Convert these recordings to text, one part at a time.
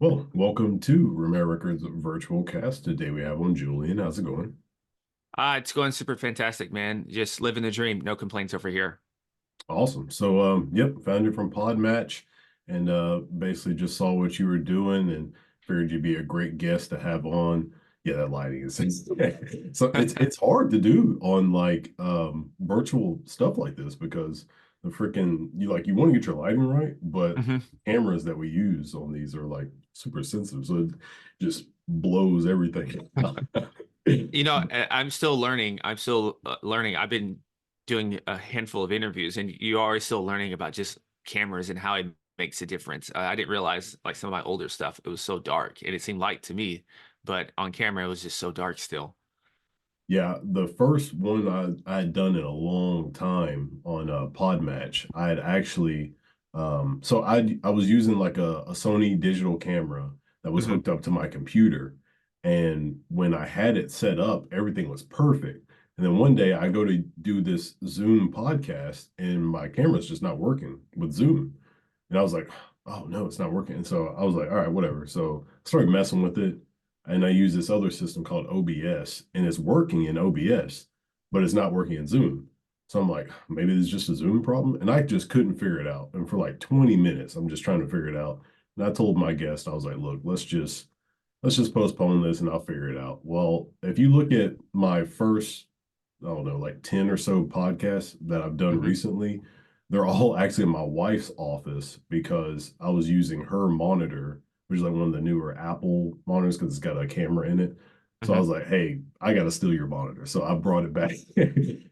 Well, welcome to Romera Records virtual cast. Today we have on Julian. How's it going? It's going super fantastic, man. Just living the dream. No complaints over here. Awesome. So, yep, found you from Pod Match and basically just saw what you were doing and figured you'd be a great guest to have on. Yeah, that lighting is so it's hard to do on like virtual stuff like this because the freaking you want to get your lighting right, but hmm cameras that we use on these are like super sensitive, so it just blows everything. I'm still learning. I'm still learning. I've been doing a handful of interviews, and you are still learning about just cameras and how it makes a difference. I didn't realize, like some of my older stuff, it was so dark, and it seemed light to me, but on camera, it was just so dark still. Yeah, the first one I had done in a long time on Pod Match, I had actually so I was using like a Sony digital camera that was hmm hooked up to my computer. And when I had it set up, everything was perfect. And then one day I go to do this Zoom podcast and my camera's just not working with Zoom. And I was like, oh no, it's not working. And so I was like, all right, whatever. So I started messing with it and I use this other system called OBS, and it's working in OBS, but it's not working in Zoom. So I'm like, maybe it's just a Zoom problem, and I just couldn't figure it out. And for like 20 minutes, I'm just trying to figure it out. And I told my guest, I was like, look, let's just postpone this, and I'll figure it out. Well, if you look at my first, I don't know, like 10 or so podcasts that I've done hmm recently, they're all actually in my wife's office because I was using her monitor, which is like one of the newer Apple monitors because it's got a camera in it. So I hmm was like, hey, I got to steal your monitor. So I brought it back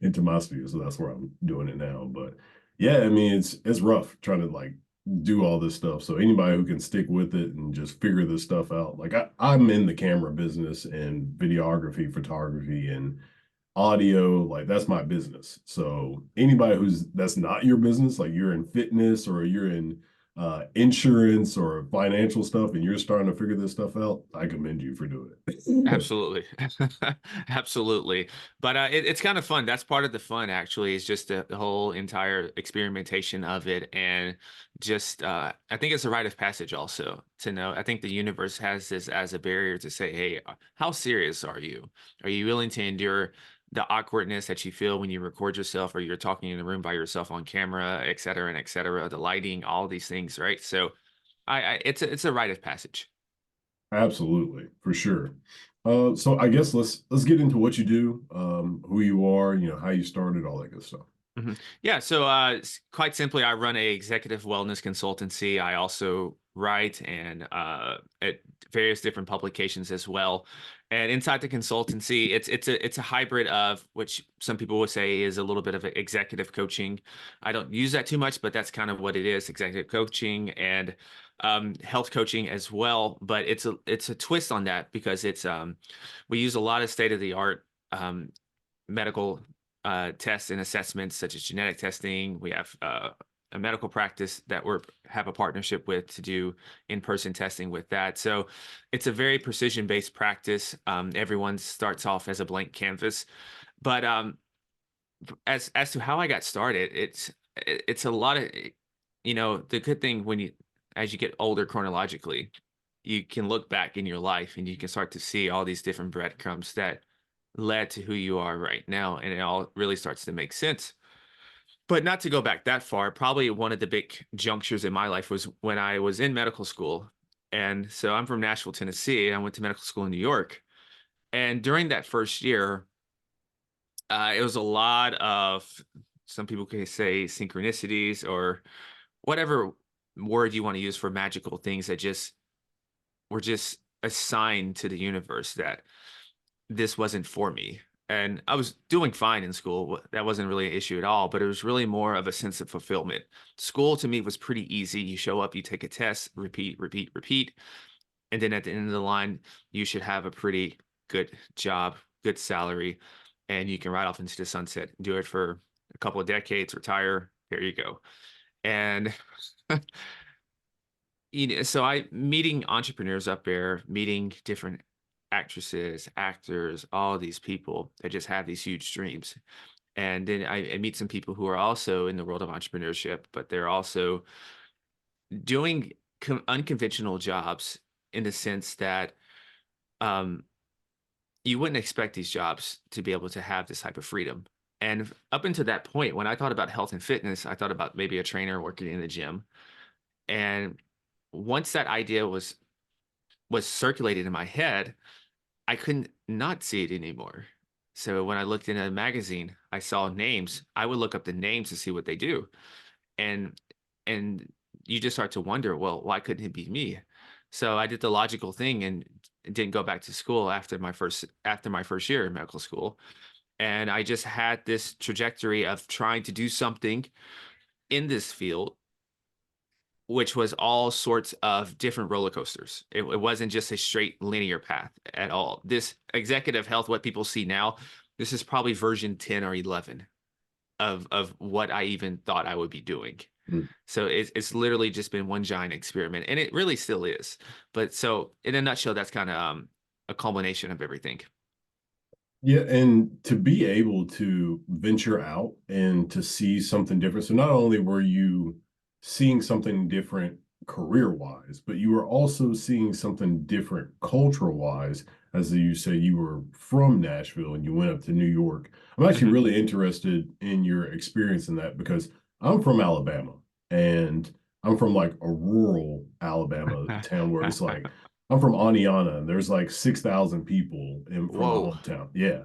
into my studio. So that's where I'm doing it now. But yeah, I mean, it's rough trying to like do all this stuff. So anybody who can stick with it and just figure this stuff out, like I'm in the camera business and videography, photography, and audio, like that's my business. So anybody that's not your business, like you're in fitness or you're in insurance or financial stuff and you're starting to figure this stuff out, I commend you for doing it. Absolutely. Absolutely. But it's kind of fun. That's part of the fun, actually, is just the whole entire experimentation of it. And just, I think it's a rite of passage also to know. I think the universe has this as a barrier to say, hey, how serious are you? Are you willing to endure the awkwardness that you feel when you record yourself or you're talking in the room by yourself on camera, et cetera, and et cetera, the lighting, all these things, right? So it's a rite of passage. Absolutely, for sure. So I guess let's get into what you do, who you are, how you started, all that good stuff. Yeah, so quite simply, I run a executive wellness consultancy. I also write and at various different publications as well. And inside the consultancy, it's a hybrid of which some people would say is a little bit of executive coaching. I don't use that too much, but that's kind of what it is: executive coaching and health coaching as well. But it's a twist on that because we use a lot of state of the art medical tests and assessments such as genetic testing. We have a medical practice that we have a partnership with to do in-person testing with that. So it's a very precision-based practice. Everyone starts off as a blank canvas, but as to how I got started, it's a lot of the good thing when you as you get older chronologically, you can look back in your life and you can start to see all these different breadcrumbs that led to who you are right now, and it all really starts to make sense. But not to go back that far, probably one of the big junctures in my life was when I was in medical school. And so I'm from Nashville, Tennessee. I went to medical school in New York. And during that first year, it was a lot of, some people could say, synchronicities or whatever word you want to use for magical things that just were just assigned to the universe that this wasn't for me. And I was doing fine in school. That wasn't really an issue at all, but it was really more of a sense of fulfillment. School to me was pretty easy. You show up, you take a test, repeat, repeat, repeat. And then at the end of the line, you should have a pretty good job, good salary, and you can ride off into the sunset, do it for a couple of decades, retire. There you go. And so I meeting entrepreneurs up there, meeting different actresses, actors, all these people that just have these huge dreams. And then I meet some people who are also in the world of entrepreneurship, but they're also doing unconventional jobs in the sense that um, you wouldn't expect these jobs to be able to have this type of freedom. And up until that point, when I thought about health and fitness, I thought about maybe a trainer working in the gym. And once that idea was circulated in my head, I couldn't not see it anymore. So when I looked in a magazine, I saw names. I would look up the names to see what they do. And and you just start to wonder, well, why couldn't it be me? So I did the logical thing and didn't go back to school after my first year in medical school. And I just had this trajectory of trying to do something in this field, which was all sorts of different roller coasters. It wasn't just a straight linear path at all. This executive health, what people see now, this is probably version 10 or 11 of what I even thought I would be doing. Mm. So it's literally just been one giant experiment, and it really still is. But so in a nutshell, that's kind of a culmination of everything. Yeah, and to be able to venture out and to see something different. So not only were you seeing something different career-wise, but you were also seeing something different cultural-wise. As you say, you were from Nashville and you went up to New York. I'm actually Hmm. really interested in your experience in that because I'm from Alabama and I'm from like a rural Alabama town where it's like I'm from Aniana, and there's like 6,000 people in from my Whoa. hometown. Yeah.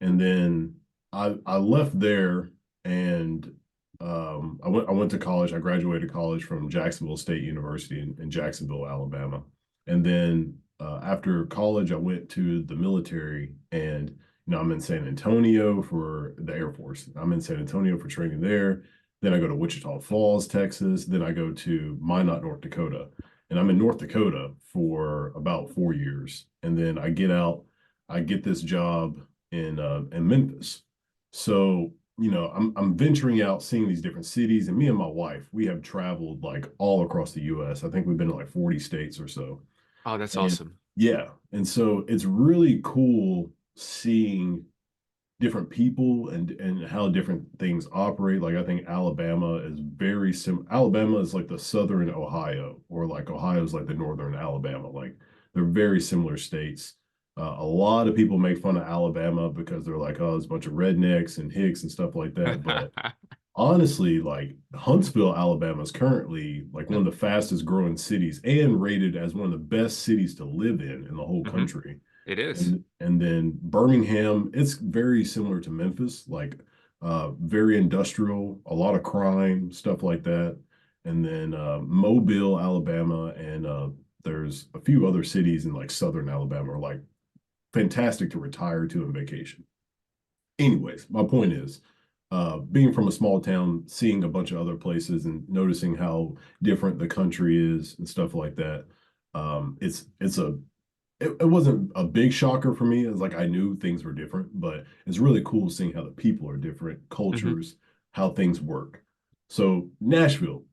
And then I left there and I went to college. I graduated college from Jacksonville State University in Jacksonville, Alabama. And then after college, I went to the military and I'm in San Antonio for the Air Force. I'm in San Antonio for training there. Then I go to Wichita Falls, Texas. Then I go to Minot, North Dakota and I'm in North Dakota for about 4 years. And then I get out, I get this job in Memphis. So I'm venturing out, seeing these different cities, and me and my wife, we have traveled like all across the U.S. I think we've been to like 40 states or so. Oh, that's And awesome. yeah, and so it's really cool seeing different people and how different things operate. Like I think Alabama is very sim. Alabama is like the southern Ohio, or like Ohio is like the northern Alabama. Like they're very similar states. A lot of people make fun of Alabama because they're like, oh, it's a bunch of rednecks and hicks and stuff like that. But honestly, like Huntsville, Alabama is currently like one of the fastest growing cities and rated as one of the best cities to live in the whole Hmm. country. It is. And then Birmingham, it's very similar to Memphis, like very industrial, a lot of crime, stuff like that. And then Mobile, Alabama, and there's a few other cities in like southern Alabama are like fantastic to retire to and vacation. Anyways, my point is, being from a small town, seeing a bunch of other places and noticing how different the country is and stuff like that. It wasn't a big shocker for me. It's like I knew things were different, but it's really cool seeing how the people are different, Hmm. cultures, how things work. So Nashville,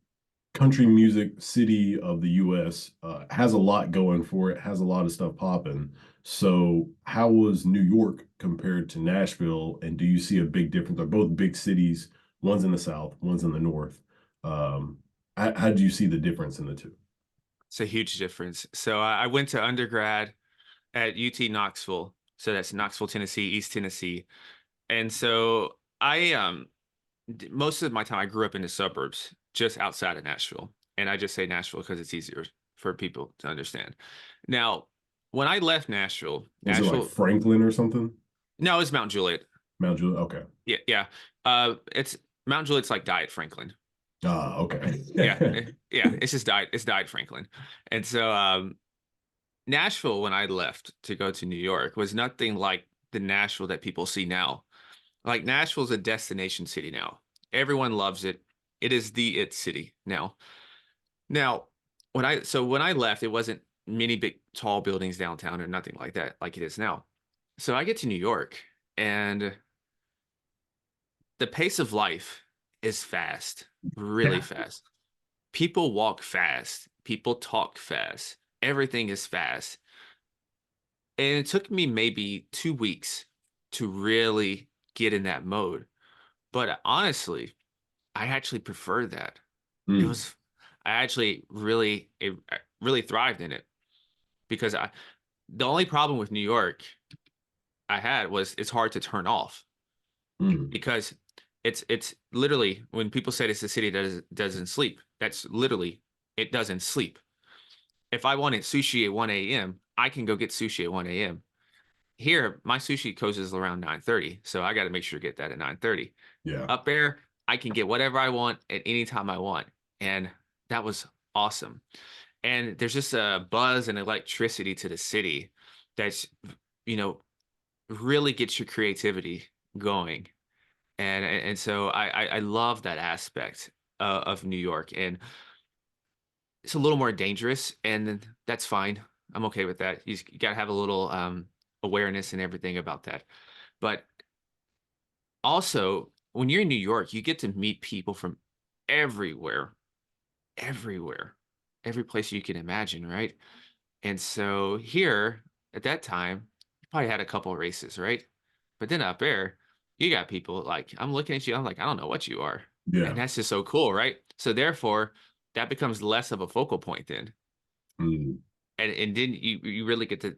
country music city of the U.S., has a lot going for it, has a lot of stuff popping. So how was New York compared to Nashville? And do you see a big difference? They're both big cities. One's in the South, one's in the North. Um, how do you see the difference in the two? It's a huge difference. So I went to undergrad at UT Knoxville. So that's Knoxville, Tennessee, East Tennessee. And so most of my time I grew up in the suburbs just outside of Nashville. And I just say Nashville because it's easier for people to understand. Now, when I left Nashville, Was it like Nashville, Franklin or something? no, it's Mount Juliet. Mount Juliet? Okay. Yeah, yeah. It's Mount Juliet's like Diet Franklin. Ah, okay. Yeah, yeah. It's just Diet Franklin. And so Nashville, when I left to go to New York, was nothing like the Nashville that people see now. Like Nashville's a destination city now. Everyone loves it. It is the it city now. Now, when I left, it wasn't many big tall buildings downtown or nothing like that, like it is now. So I get to New York, and the pace of life is fast, really Yeah. fast. People walk fast, people talk fast, everything is fast. And it took me maybe 2 weeks to really get in that mode. But honestly, I actually prefer that. It Mm. was, I actually really thrived in it. because the only problem with New York I had was it's hard to turn off Mm, because it's literally when people say it's a city that doesn't sleep, that's literally it doesn't sleep. If I wanted sushi at 1 a.m., I can go get sushi at 1 a.m. Here, my sushi closes around 9:30, so I got to make sure to get that at 9:30. yeah. Up there, I can get whatever I want at any time I want, and that was awesome. And there's just a buzz and electricity to the city that's, you know, really gets your creativity going. And so I love that aspect of New York, and it's a little more dangerous, and that's fine. I'm okay with that. You got to have a little awareness and everything about that. But also, when you're in New York, you get to meet people from everywhere, everywhere, every place you can imagine, right? And so here at that time, you probably had a couple of races, right? But then up there, you got people like I'm looking at you, I'm like, I don't know what you are. And Yeah. that's just so cool, right? So therefore, that becomes less of a focal point then. Mm, And then you really get to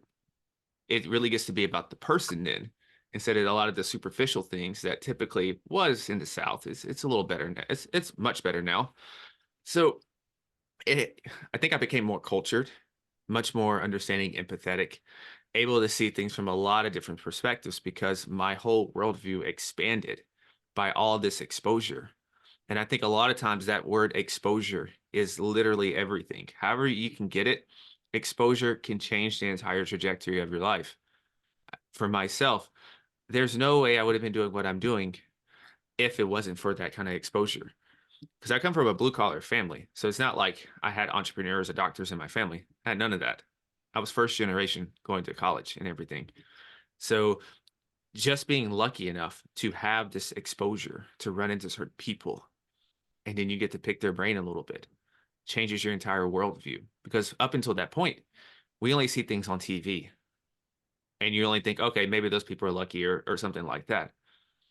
it really gets to be about the person then instead of a lot of the superficial things that typically was in the South. It's a little better now. It's much better now. So it I think I became more cultured, much more understanding, empathetic, able to see things from a lot of different perspectives because my whole worldview expanded by all this exposure. And I think a lot of times that word exposure is literally everything. However, you can get it, exposure can change the entire trajectory of your life. For myself, there's no way I would have been doing what I'm doing if it wasn't for that kind of exposure. Because I come from a blue collar family. So it's not like I had entrepreneurs or doctors in my family. I had none of that. I was first generation going to college and everything. So just being lucky enough to have this exposure to run into certain people, and then you get to pick their brain a little bit, changes your entire worldview. Because up until that point, we only see things on TV. And you only think, okay, maybe those people are lucky or something like that.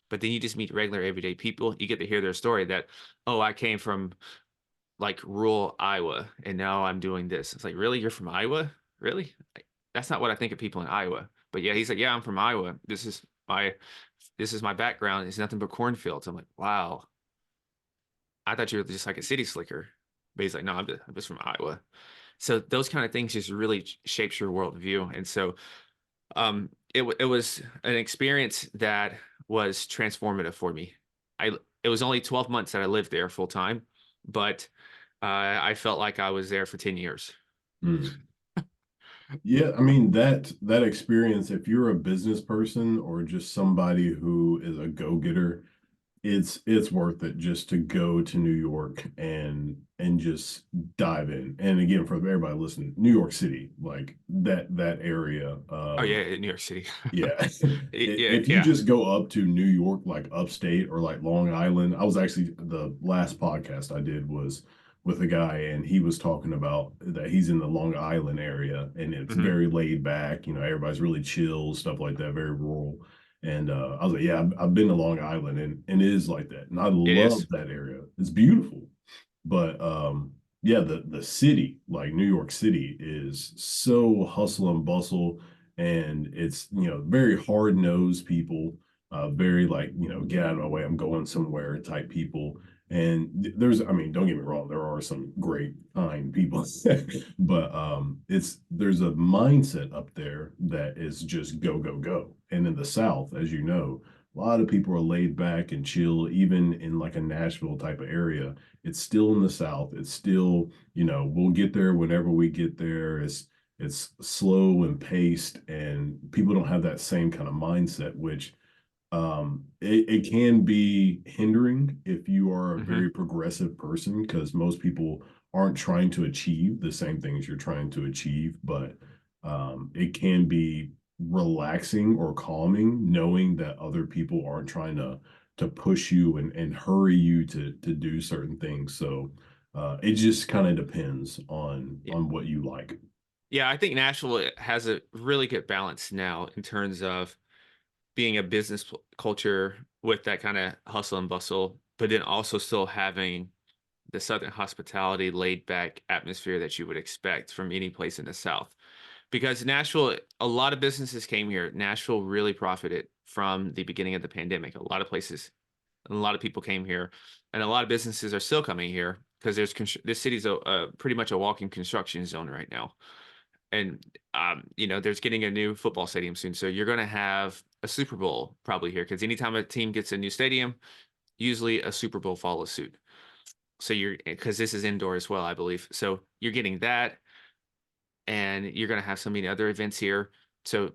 But then you just meet regular everyday people. You get to hear their story that, oh, I came from like rural Iowa and now I'm doing this. It's like, really? You're from Iowa? Really? That's not what I think of people in Iowa. But yeah, he's like, yeah, I'm from Iowa. This is my background. It's nothing but cornfields. I'm like, wow. I thought you were just like a city slicker. But he's like, no, I'm just from Iowa. So those kind of things just really shapes your worldview. And so it was an experience that was transformative for me. I It was only 12 months that I lived there full time, but I felt like I was there for 10 years. mm. Yeah, I mean that experience, if you're a business person or just somebody who is a go-getter, it's worth it just to go to New York and just dive in. And again, for everybody listening, New York City, like that area. Oh yeah, in New York City. Yeah. Yeah, If you yeah. just go up to New York, like upstate or like Long Island, I was actually the last podcast I did was with a guy, and he was talking about that he's in the Long Island area and it's Hmm. very laid back, everybody's really chill, stuff like that, very rural. And I was like, yeah, I've been to Long Island and it is like that. And I It love is. that area. It's beautiful. But yeah, the city, like New York City, is so hustle and bustle, and it's very hard nosed people, very like get out of my way, I'm going somewhere type people. And there's, I mean, don't get me wrong, there are some great kind people, but there's a mindset up there that is just go go go. And in the South, as you know, a lot of people are laid back and chill, even in like a Nashville type of area. It's still in the South. It's still, we'll get there whenever we get there. It's slow and paced, and people don't have that same kind of mindset, which it can be hindering if you are a Hmm. very progressive person, because most people aren't trying to achieve the same things you're trying to achieve. But it can be relaxing or calming knowing that other people aren't trying to push you and hurry you to do certain things. So it just kind of depends Yeah, on what you like. yeah. I think Nashville has a really good balance now in terms of being a business culture with that kind of hustle and bustle, but then also still having the Southern hospitality, laid back atmosphere that you would expect from any place in the South. because Nashville, a lot of businesses came here. Nashville really profited from the beginning of the pandemic. A lot of places, a lot of people came here, and a lot of businesses are still coming here because this city's pretty much a walking construction zone right now. And there's getting a new football stadium soon, so you're going to have a Super Bowl probably here because anytime a team gets a new stadium, usually a Super Bowl follows suit. So you're because this is indoor as well, I believe. So you're getting that, and you're going to have so many other events here. So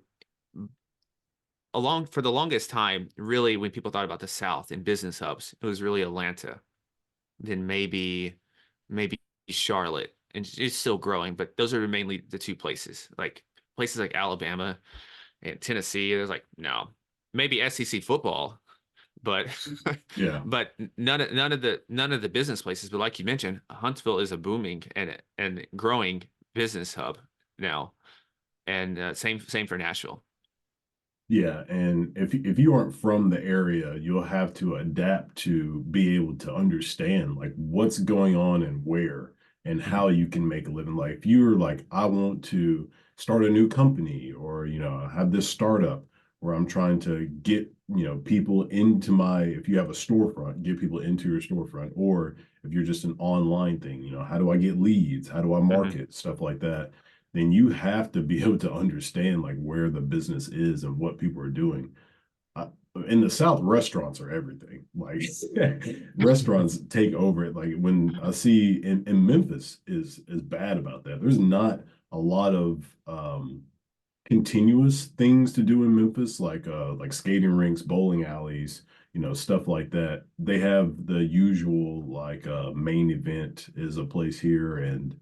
along for the longest time, really, when people thought about the South and business hubs, it was really Atlanta, then maybe Charlotte, and it's still growing, but those are mainly the two places. Like places like Alabama and Tennessee, there's like no, maybe SEC football, but Yeah. but none of the business places. But like you mentioned, Huntsville is a booming and growing business hub now, and same for Nashville. Yeah, and if you aren't from the area, you'll have to adapt to be able to understand like what's going on and where and Hmm. how you can make a living. Like if you're like, I want to start a new company or have this startup where I'm trying to get, people into if you have a storefront, get people into your storefront, or if you're just an online thing, how do I get leads? How do I Hmm. market? Stuff like that, then you have to be able to understand like where the business is and what people are doing. Uh, in the South, restaurants are everything. Like restaurants take over it. Like when I see in Memphis is bad about that. There's not a lot of continuous things to do in Memphis, like skating rinks, bowling alleys, stuff like that. They have the usual like main event is a place here, and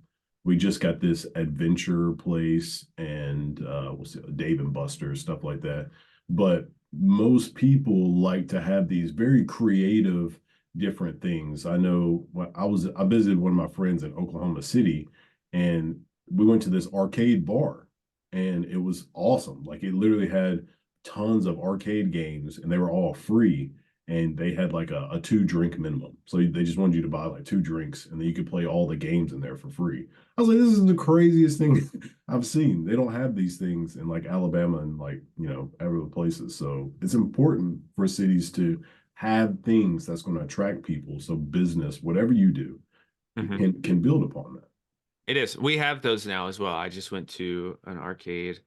we just got this adventure place and we'll see Dave and Buster, stuff like that. But most people like to have these very creative different things. I know when I visited one of my friends in Oklahoma City and we went to this arcade bar and it was awesome. Like it literally had tons of arcade games and they were all free. And they had like a two-drink minimum. So they just wanted you to buy like two drinks and then you could play all the games in there for free. I was like, this is the craziest thing I've seen. They don't have these things in like Alabama and like, every other places. So it's important for cities to have things that's going to attract people. So business, whatever you do, Hmm. can build upon that. It is. We have those now as well. I just went to an arcade,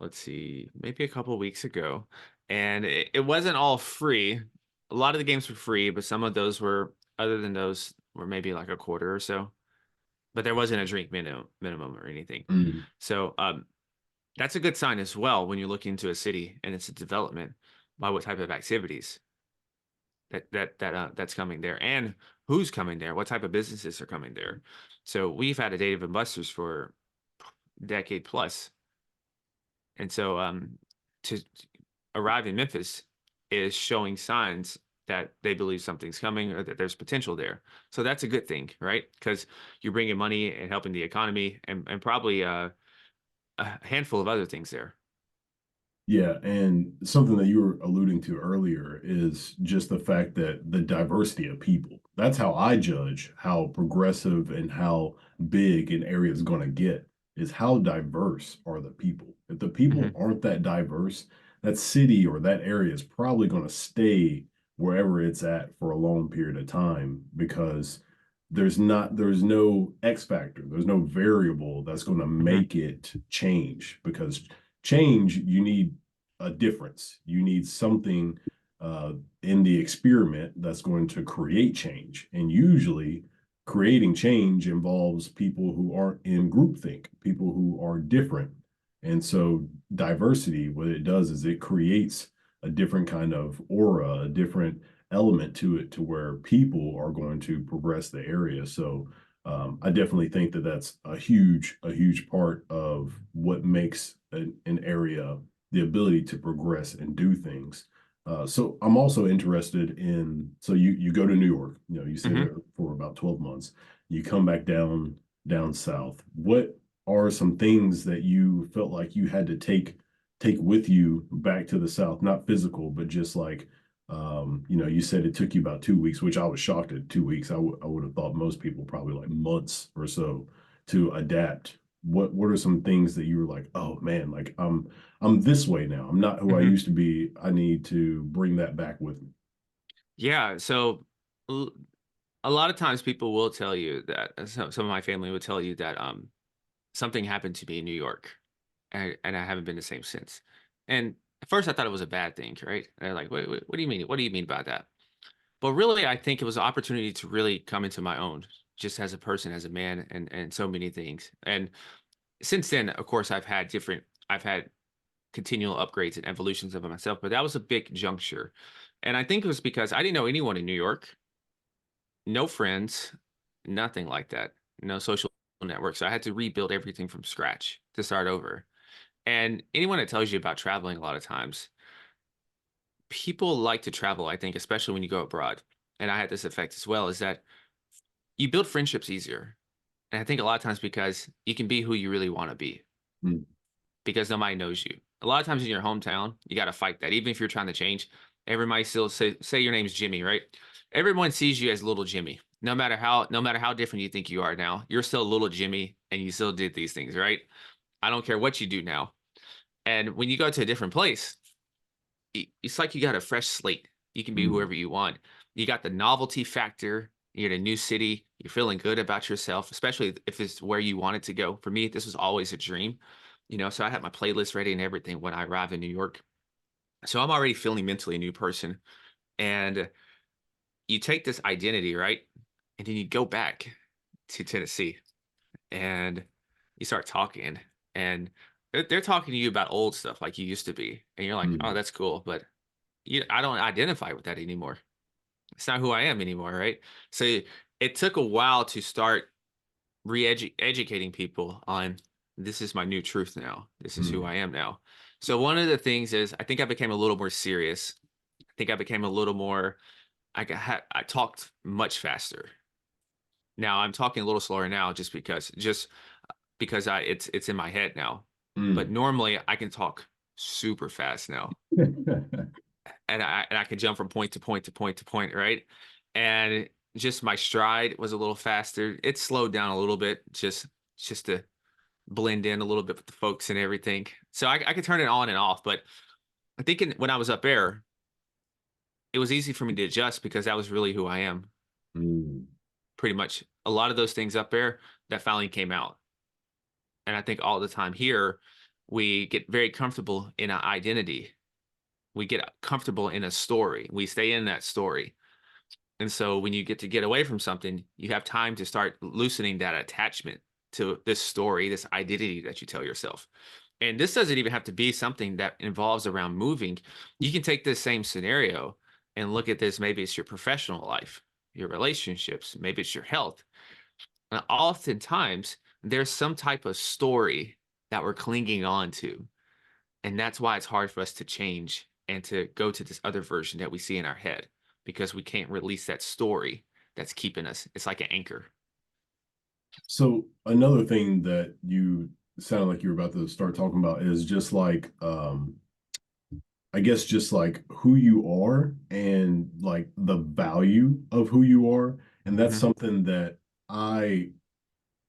let's see, maybe a couple weeks ago, and it wasn't all free. A lot of the games were free, but some of those were, other than those, were maybe like a quarter or so. But there wasn't a drink minimum or anything. Mm. So that's a good sign as well when you look into a city and its development by what type of activities that's coming there and who's coming there, what type of businesses are coming there. So we've had a Dave and Buster's for a decade plus, and so to arrive in Memphis is showing signs that they believe something's coming or that there's potential there. So that's a good thing, right? Because you're bringing money and helping the economy and probably a handful of other things there. Yeah, and something that you were alluding to earlier is just the fact that the diversity of people. That's how I judge how progressive and how big an area is going to get, is how diverse are the people. If the people Hmm. aren't that diverse, that city or that area is probably going to stay wherever it's at for a long period of time because there's no X factor, there's no variable that's going to Hmm. make it change because change, you need a difference. You need something uh, in the experiment that's going to create change. And usually, creating change involves people who aren't in groupthink, people who are different. And so, diversity, what it does is it creates a different kind of aura, a different element to it, to where people are going to progress the area. So, I definitely think that that's a huge part of what makes an area the ability to progress and do things. So I'm also interested in. So you go to New York. You stay Hmm. there for about 12 months. You come back down south. What are some things that you felt like you had to take with you back to the south? Not physical, but just like you said it took you about 2 weeks, which I was shocked at 2 weeks. I would have thought most people probably like months or so to adapt. what are some things that you were like, oh man, like I'm this way now. I'm not who I Mhm. used to be. I need to bring that back with me. Yeah. So l- a lot of times people will tell you that some of my family would tell you that something happened to me in New York, and I haven't been the same since. And at first I thought it was a bad thing, right? They're like, wait, what do you mean? What do you mean by that? But really, I think it was an opportunity to really come into my own, just as a person, as a man, and so many things. And since then, of course, I've had continual upgrades and evolutions of myself, but that was a big juncture. And I think it was because I didn't know anyone in New York, no friends, nothing like that, no social network. So I had to rebuild everything from scratch to start over. And anyone that tells you about traveling a lot of times, people like to travel, I think, especially when you go abroad. And I had this effect as well, is that you build friendships easier. And I think a lot of times because you can be who you really want to be Mm, because nobody knows you. A lot of times in your hometown, you got to fight that. Even if you're trying to change, everybody still say your name's Jimmy, right? Everyone sees you as little Jimmy. No matter how different you think you are now, you're still little Jimmy and you still did these things, right? I don't care what you do now. And when you go to a different place, it's like you got a fresh slate. You can be mm, whoever you want. You got the novelty factor. You're in a new city. You're feeling good about yourself, especially if it's where you wanted to go. For me, this was always a dream, so I had my playlist ready and everything when I arrived in New York. So I'm already feeling mentally a new person. And you take this identity, right? And then you go back to Tennessee and you start talking. And they're talking to you about old stuff like you used to be. And you're like, oh, mm. that's cool. But I don't identify with that anymore. It's not who I am anymore, right? So it took a while to start educating people on this is my new truth now. This is who Mm. I am now. So one of the things is I think I became a little more serious. I think I became a little more I talked much faster. Now I'm talking a little slower now just because I it's in my head now. But Mm. normally I can talk super fast now. And I could jump from point to point to point to point, right? And just my stride was a little faster. It slowed down a little bit, just to blend in a little bit with the folks and everything. So I could turn it on and off. But I think when I was up there, it was easy for me to adjust because that was really who I am. Mm. Pretty much a lot of those things up there that finally came out. And I think all the time here, we get very comfortable in our identity. We get comfortable in a story. We stay in that story. And so when you get to get away from something, you have time to start loosening that attachment to this story, this identity that you tell yourself. And this doesn't even have to be something that involves around moving. You can take this same scenario and look at this. Maybe it's your professional life, your relationships, maybe it's your health. And oftentimes, there's some type of story that we're clinging on to. And that's why it's hard for us to change and to go to this other version that we see in our head because we can't release that story that's keeping us. It's like an anchor. So another thing that you sounded like you were about to start talking about is just like I guess just like who you are and like the value of who you are. And that's Hmm. something that I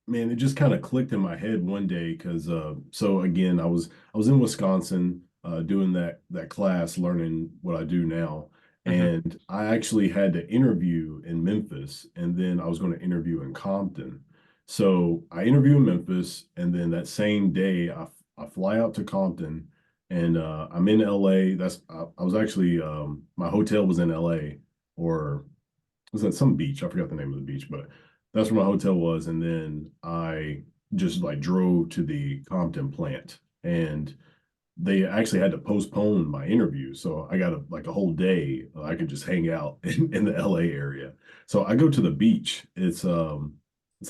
man, it just kind of clicked in my head one day because so again, I was in Wisconsin doing that class learning what I do now. Hmm. And I actually had to interview in Memphis and then I was going to interview in Compton. So I interview in Memphis and then that same day I fly out to Compton and I'm in LA. I was actually my hotel was in LA or was at some beach. I forgot the name of the beach, but that's where my hotel was. And then I just like drove to the Compton plant and they actually had to postpone my interview. So I got like a whole day I could just hang out in the LA area. So I go to the beach. It's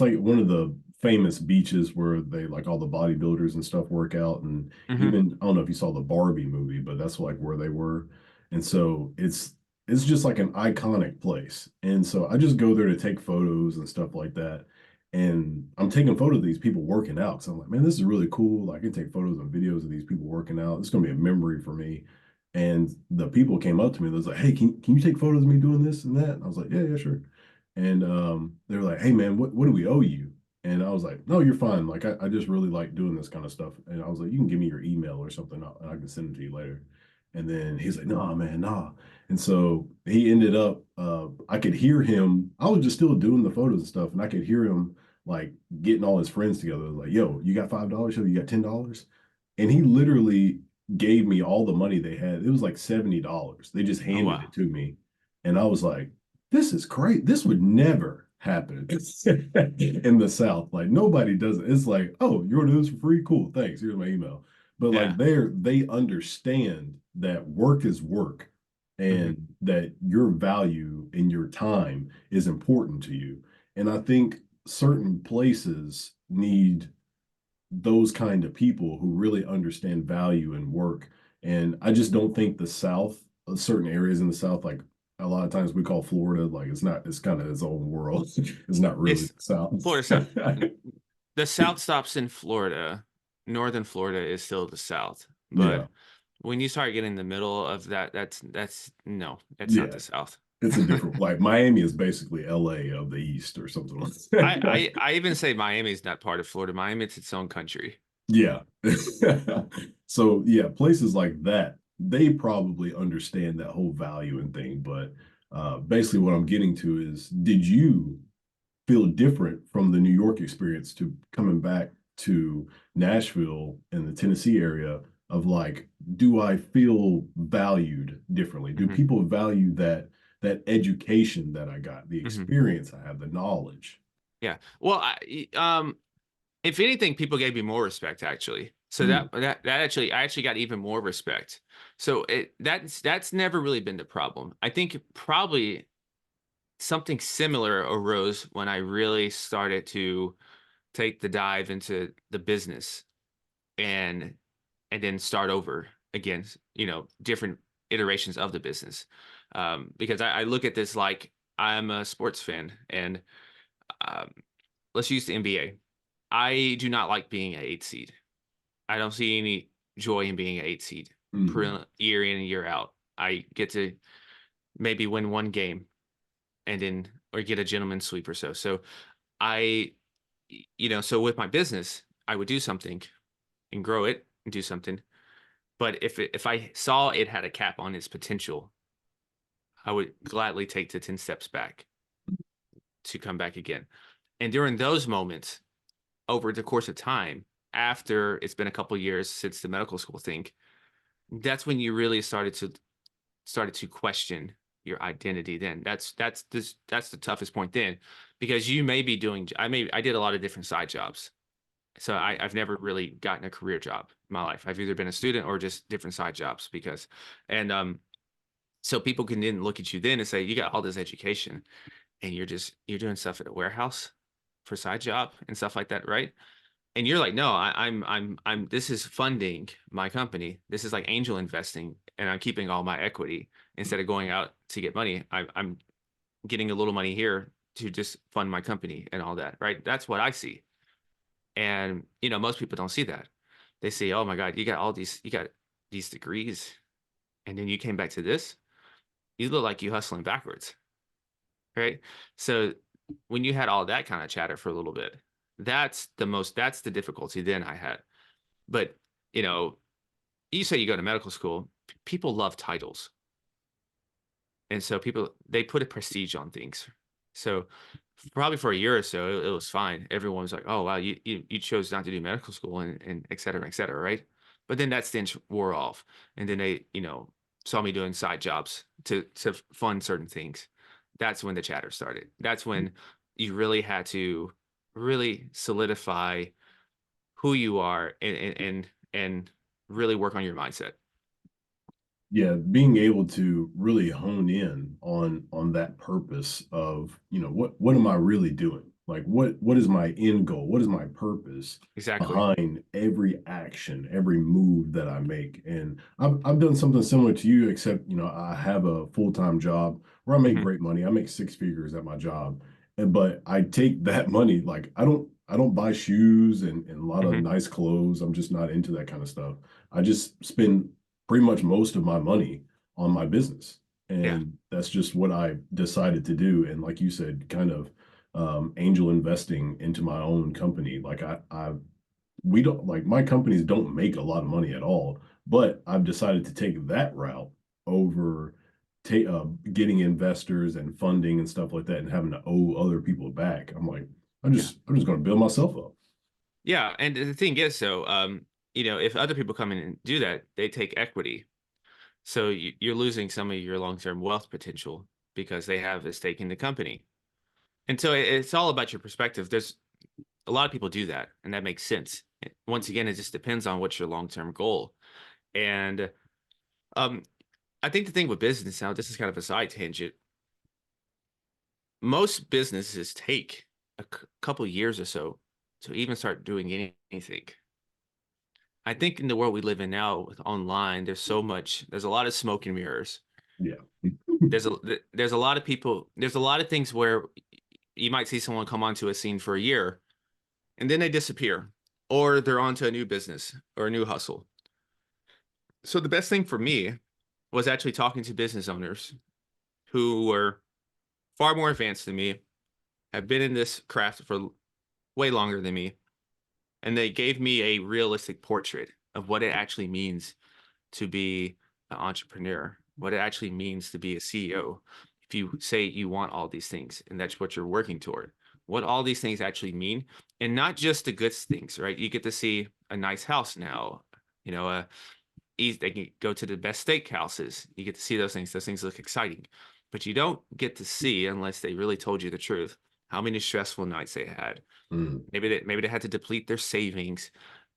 like one of the famous beaches where they like all the bodybuilders and stuff work out. And Hmm. even I don't know if you saw the Barbie movie, but that's like where they were. And so it's just like an iconic place. And so I just go there to take photos and stuff like that. And I'm taking photos of these people working out. So I'm like, man, this is really cool. I can take photos and videos of these people working out. It's gonna be a memory for me. And the people came up to me. They was like, hey, can you take photos of me doing this and that? And I was like, yeah, yeah, sure. And they were like, hey man, what do we owe you? And I was like, no, you're fine. Like, I just really like doing this kind of stuff. And I was like, you can give me your email or something, and I can send it to you later. And then he's like, nah, man, nah. And so he ended up, I could hear him. I was just still doing the photos and stuff, and I could hear him like getting all his friends together. Like, yo, you got $5? Yo, you got $10? And he literally gave me all the money they had. It was like $70. They just Oh handed wow. it to me. And I was like, this is great. This would never happen in the South. Like nobody does it. It's like, oh, you want to do this for free? Cool, thanks. Here's my email. But like Yeah. they understand that work is work Hmm. and that your value and your time is important to you. And I think certain places need those kind of people who really understand value and work. And I just don't think the South, certain areas in the South, like a lot of times we call Florida, like it's not, it's kind of its own world. It's not really It's the South. Florida South. The South stops in Florida. Northern Florida is still the South. Yeah. But when you start getting in the middle of that, that's no, that's not Yeah. the South. It's a different, like Miami is basically LA of the East or something like I, that. I I even say Miami's not part of Florida. Miami, it's its own country. Yeah. So yeah, places like that, they probably understand that whole value and thing. But basically what I'm getting to is, did you feel different from the New York experience to coming back to Nashville and the Tennessee area of like, do I feel valued differently? Do Hmm. people value that education that I got, the Hmm. experience I have, the knowledge? Yeah. Well, if anything, people gave me more respect actually. So Mm, that actually, I actually got even more respect. So that's never really been the problem. I think probably something similar arose when I really started to take the dive into the business and then start over again, different iterations of the business. Because I look at this like I'm a sports fan, and um, let's use the NBA. I do not like being an eight seed. I don't see any joy in being an eight seed mm, per year in and year out. I get to maybe win one game and then or get a gentleman's sweep or so. So I, so with my business, I would do something and grow it and do something. But if I saw it had a cap on its potential, I would gladly take the 10 steps back to come back again. And during those moments, over the course of time, after it's been a couple years since the medical school thing, that's when you really started to question your identity. Then that's the toughest point then, because you may be doing I did a lot of different side jobs. So I've never really gotten a career job in my life. I've either been a student or just different side jobs because and so people can then look at you then and say, you got all this education and you're doing stuff at a warehouse for side job and stuff like that, right? And you're like, no, I'm this is funding my company. This is like angel investing, and I'm keeping all my equity instead of going out to get money. I'm getting a little money here to just fund my company and all that, right? That's what I see. And most people don't see that. They say, oh my God, you got these degrees, and then you came back to this. You look like you hustling backwards, right? So when you had all that kind of chatter for a little bit, that's the difficulty then I had. But you know, you say you go to medical school, people love titles. And so people they put a prestige on things. So probably for a year or so, it was fine. Everyone was like, "Oh wow, you chose not to do medical school and et cetera, right?" But then that stench wore off, and then they saw me doing side jobs to fund certain things. That's when the chatter started. That's when you really had to really solidify who you are and really work on your mindset. yeah, being able to really hone in on that purpose of, what am I really doing? Like what is my end goal? What is my purpose Exactly. behind every action, every move that I make? And I've done something similar to you, except, I have a full-time job where I make Hmm. great money. I make six figures at my job. And but I take that money, like I don't buy shoes and a lot of Hmm. nice clothes. I'm just not into that kind of stuff. I just spend pretty much most of my money on my business. Yeah. And that's just what I decided to do. And like you said, kind of angel investing into my own company. Like we don't like my companies don't make a lot of money at all, but I've decided to take that route over getting investors and funding and stuff like that and having to owe other people back. I'm like, Yeah. I'm just going to build myself up. Yeah. And the thing is, so, if other people come in and do that, they take equity. So you're losing some of your long-term wealth potential because they have a stake in the company. And so it's all about your perspective. There's a lot of people do that, and that makes sense. Once again, it just depends on what's your long-term goal. And um, I think the thing with business now, this is kind of a side tangent. Most businesses take a couple years or so to even start doing anything. I think in the world we live in now with online, there's a lot of smoke and mirrors. Yeah. There's a lot of people, there's a lot of things where you might see someone come onto a scene for a year and then they disappear, or they're onto a new business or a new hustle. So the best thing for me was actually talking to business owners who were far more advanced than me, have been in this craft for way longer than me, and they gave me a realistic portrait of what it actually means to be an entrepreneur, what it actually means to be a CEO. If you say you want all these things and that's what you're working toward, what all these things actually mean, and not just the good things, right? You get to see a nice house now, you know, they can go to the best steakhouses. You get to see those things. Those things look exciting, but you don't get to see unless they really told you the truth. How many stressful nights they had. Mm. Maybe they had to deplete their savings.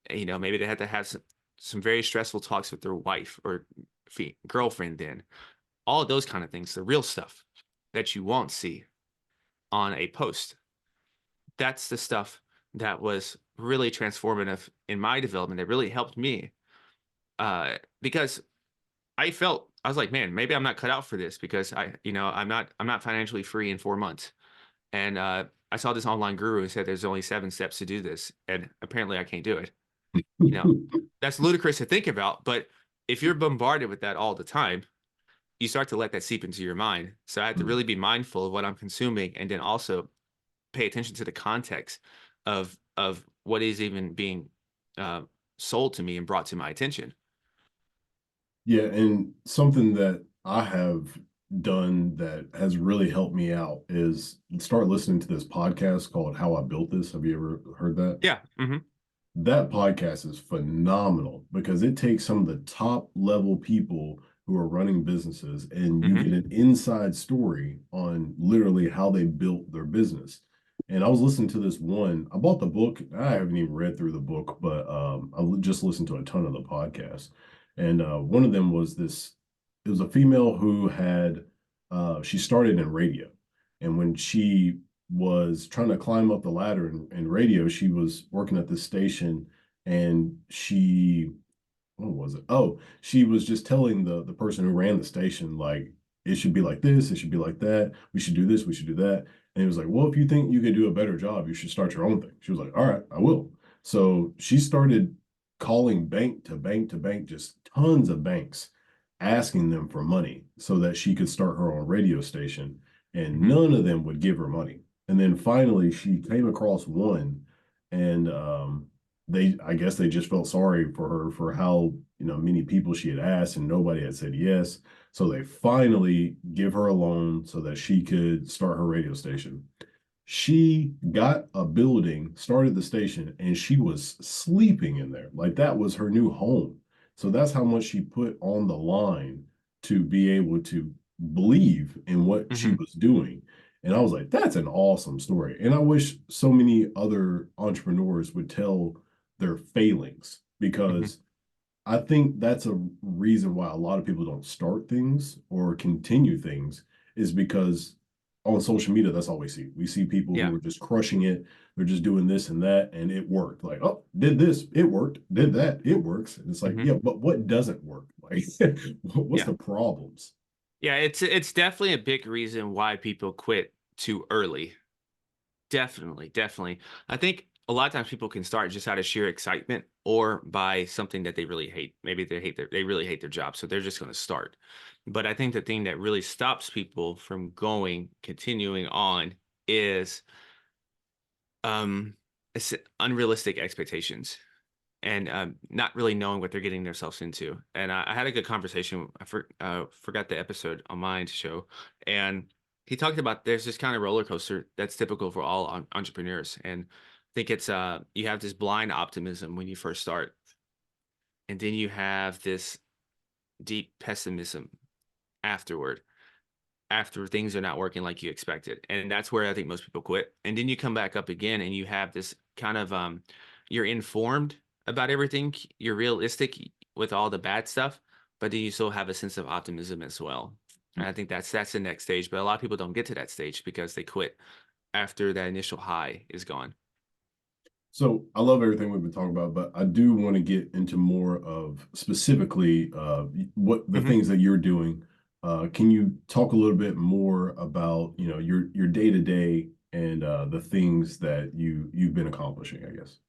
Maybe they had to have some very stressful talks with their wife or girlfriend. Then all of those kind of things, the real stuff that you won't see on a post. That's the stuff that was really transformative in my development. That really helped me because I was like, man, maybe I'm not cut out for this because I'm not financially free in 4 months. And I saw this online guru who said there's only 7 steps to do this, and apparently I can't do it. You know, that's ludicrous to think about, but if you're bombarded with that all the time, you start to let that seep into your mind. So I have to Mm. really be mindful of what I'm consuming, and then also pay attention to the context of what is even being uh, sold to me and brought to my attention. Yeah, and something that I have done that has really helped me out is start listening to this podcast called How I Built This. Have you ever heard that? Yeah. That podcast is phenomenal because it takes some of the top level people who are running businesses and you get Hmm. an inside story on literally how they built their business. And I was listening to this one. I bought the book. I haven't even read through the book, but I just listened to a ton of the podcasts. And one of them was this. It was a female who had she started in radio, and when she was trying to climb up the ladder in radio. She was working at this station and what was it? Oh, she was just telling the person who ran the station, like, it should be like this, it should be like that, we should do this, we should do that. And he was like, well, if you think you could do a better job, you should start your own thing. She was like, all right, I will. So she started calling bank to bank to bank, just tons of banks, asking them for money so that she could start her own radio station. And Hmm. none of them would give her money. And then finally she came across one and I guess they just felt sorry for her for how many people she had asked and nobody had said yes. So they finally give her a loan so that she could start her radio station. She got a building, started the station, and she was sleeping in there. Like that was her new home. So that's how much she put on the line to be able to believe in what she Hmm. was doing. And I was like, that's an awesome story. And I wish so many other entrepreneurs would tell their failings Hmm. because I think that's a reason why a lot of people don't start things or continue things is because on social media, that's all we see. We see people Yeah. who are just crushing it. They're just doing this and that, and it worked. Like, oh, did this, it worked. Did that, it works. And it's like, Hmm. yeah, but what doesn't work? Like, what's Yeah. the problems? Yeah. It's definitely a big reason why people quit too early. Definitely, definitely. I think a lot of times people can start just out of sheer excitement or by something that they really hate. Maybe they really hate their job, so they're just going to start. But I think the thing that really stops people from continuing on is um it's unrealistic expectations and not really knowing what they're getting themselves into. And I had a good conversation. Forgot the episode on my show, and he talked about there's this kind of roller coaster that's typical for all entrepreneurs. And I think it's you have this blind optimism when you first start, and then you have this deep pessimism afterward, after things are not working like you expected. And that's where I think most people quit. And then you come back up again and you have this kind of you're informed about everything, you're realistic with all the bad stuff, but then you still have a sense of optimism as well. And I think that's the next stage. But a lot of people don't get to that stage because they quit after that initial high is gone. So I love everything we've been talking about, but I do want to get into more of specifically what the Mhm. things that you're doing. Can you talk a little bit more about, your day to day and the things that you've been accomplishing, I guess.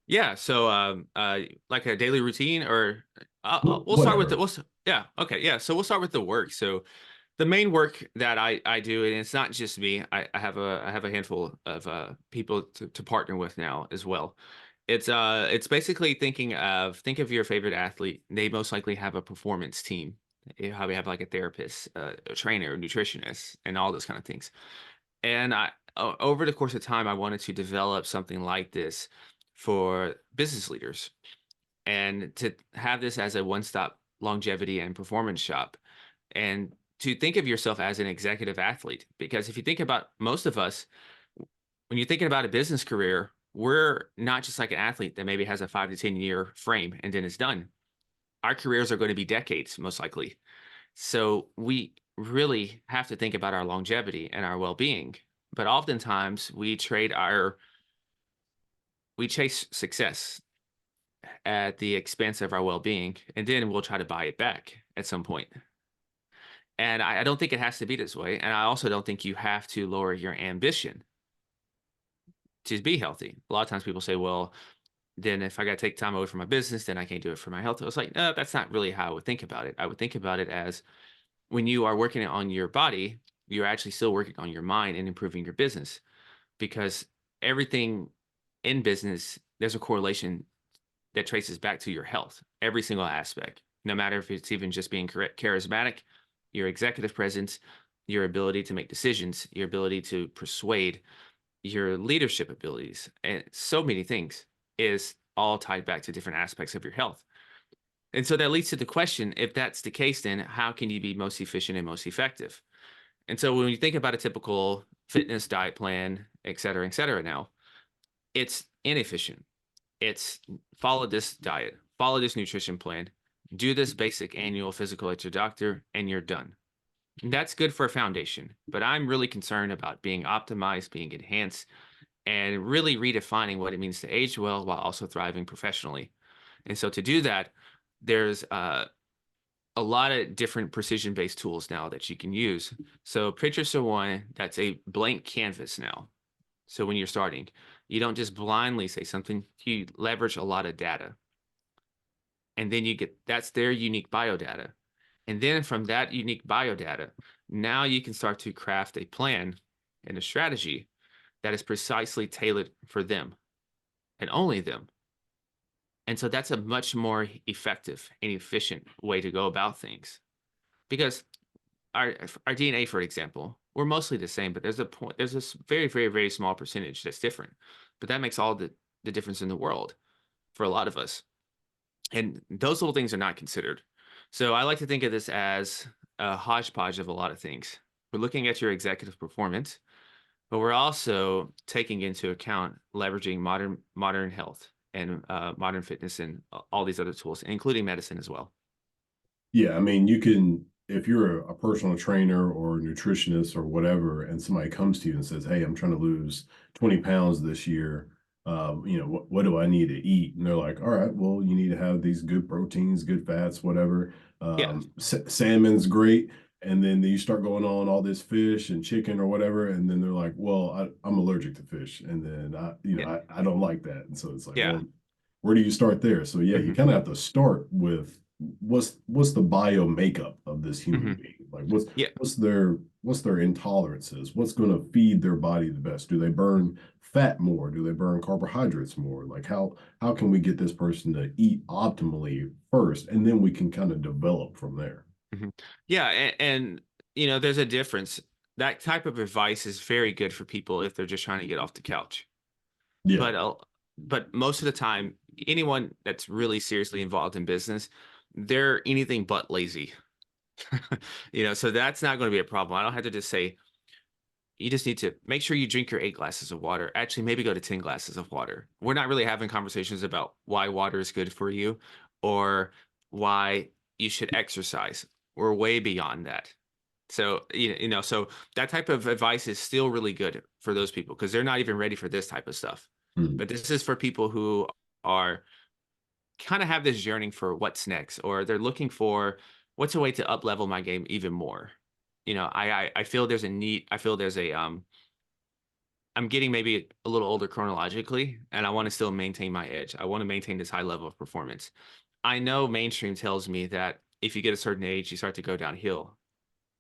Yeah. So, like a daily routine, or we'll start with the. Whatever. Yeah. Okay. Yeah. So we'll start with the work. So the main work that I do, and it's not just me. I have a handful of people to partner with now as well. It's basically think of your favorite athlete. They most likely have a performance team. How we have like a therapist, a trainer, a nutritionist, and all those kind of things. And over the course of time, I wanted to develop something like this for business leaders, and to have this as a one-stop longevity and performance shop, and to think of yourself as an executive athlete. Because if you think about most of us, when you're thinking about a business career, we're not just like an athlete that maybe has a 5 to 10 year frame and then it's done. Our careers are going to be decades, most likely. So we really have to think about our longevity and our well-being. But oftentimes we chase success at the expense of our well-being, and then we'll try to buy it back at some point. And I don't think it has to be this way. And I also don't think you have to lower your ambition to be healthy. A lot of times people say, well, then if I got to take time away from my business, then I can't do it for my health. I was like, no, that's not really how I would think about it. I would think about it as when you are working on your body, you're actually still working on your mind and improving your business, because everything in business, there's a correlation that traces back to your health, every single aspect, no matter if it's even just being charismatic, your executive presence, your ability to make decisions, your ability to persuade, your leadership abilities, and so many things is all tied back to different aspects of your health. And so that leads to the question, if that's the case, then how can you be most efficient and most effective? And so when you think about a typical fitness diet plan, et cetera, now, it's inefficient. It's follow this diet, follow this nutrition plan, do this basic annual physical at your doctor, and you're done. And that's good for a foundation. But I'm really concerned about being optimized, being enhanced, and really redefining what it means to age well while also thriving professionally. And so to do that, there's a lot of different precision based tools now that you can use. So picture someone that's a blank canvas now. So when you're starting, you don't just blindly say something, you leverage a lot of data. And then you get that's their unique biodata. And then from that unique biodata, now you can start to craft a plan and a strategy that is precisely tailored for them and only them. And so that's a much more effective and efficient way to go about things. Because our DNA, for example, we're mostly the same, but there's this very, very, very small percentage that's different. But that makes all the difference in the world for a lot of us. And those little things are not considered. So I like to think of this as a hodgepodge of a lot of things. We're looking at your executive performance, but we're also taking into account leveraging modern health and modern fitness and all these other tools, including medicine as well. Yeah, I mean, you can, if you're a personal trainer or a nutritionist or whatever, and somebody comes to you and says, "Hey, I'm trying to lose 20 pounds this year. What do I need to eat?" And they're like, "All right, well, you need to have these good proteins, good fats, whatever. Yeah. Salmon's great." And then you start going on all this fish and chicken or whatever, and then they're like, "Well, I'm allergic to fish, and then Yeah. I don't like that." And so it's like, Yeah. well, where do you start there? So yeah, you Hmm. kind of have to start with what's the bio makeup of this human Hmm. being? Like Yeah. what's their intolerances? What's going to feed their body the best? Do they burn fat more? Do they burn carbohydrates more? Like how can we get this person to eat optimally first, and then we can kind of develop from there. Mhm. Yeah, and there's a difference. That type of advice is very good for people if they're just trying to get off the couch. Yeah. But but most of the time, anyone that's really seriously involved in business, they're anything but lazy. So that's not going to be a problem. I don't have to just say you just need to make sure you drink your 8 glasses of water. Actually, maybe go to 10 glasses of water. We're not really having conversations about why water is good for you or why you should exercise. We're way beyond that. So, so that type of advice is still really good for those people because they're not even ready for this type of stuff. Mm. But this is for people who are kind of have this yearning for what's next, or they're looking for what's a way to up level my game even more. I feel there's a need. I feel there's a I'm getting maybe a little older chronologically, and I want to still maintain my edge. I want to maintain this high level of performance. I know mainstream tells me that if you get a certain age, you start to go downhill.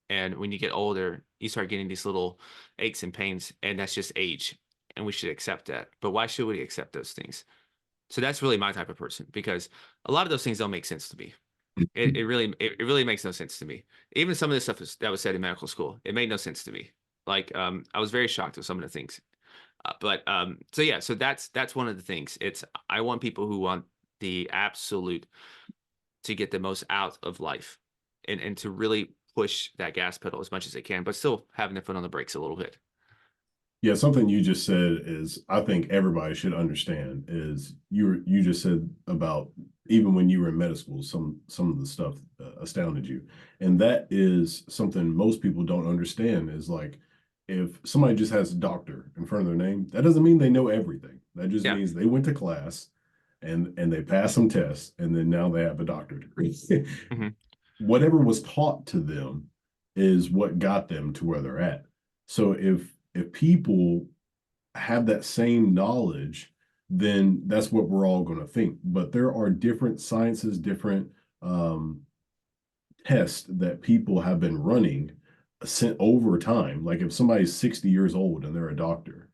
And when you get older, you start getting these little aches and pains, and that's just age. And we should accept that. But why should we accept those things? So that's really my type of person because a lot of those things don't make sense to me. It really makes no sense to me. Even some of the stuff that was said in medical school, it made no sense to me. Like I was very shocked with some of the things. So yeah, so that's one of the things. It's I want people who want the absolute to get the most out of life and to really push that gas pedal as much as they can, but still having their foot on the brakes a little bit. Yeah, something you just said is I think everybody should understand is you just said about even when you were in medical school, some of the stuff astounded you, and that is something most people don't understand. Is like if somebody just has doctor in front of their name, that doesn't mean they know everything. That just Yeah. means they went to class and they passed some tests, and then now they have a doctorate degree. Hmm. Whatever was taught to them is what got them to where they're at. So if people have that same knowledge, then that's what we're all going to think. But there are different sciences, different um, tests that people have been running sent over time. Like if somebody's 60 years old and they're a doctor,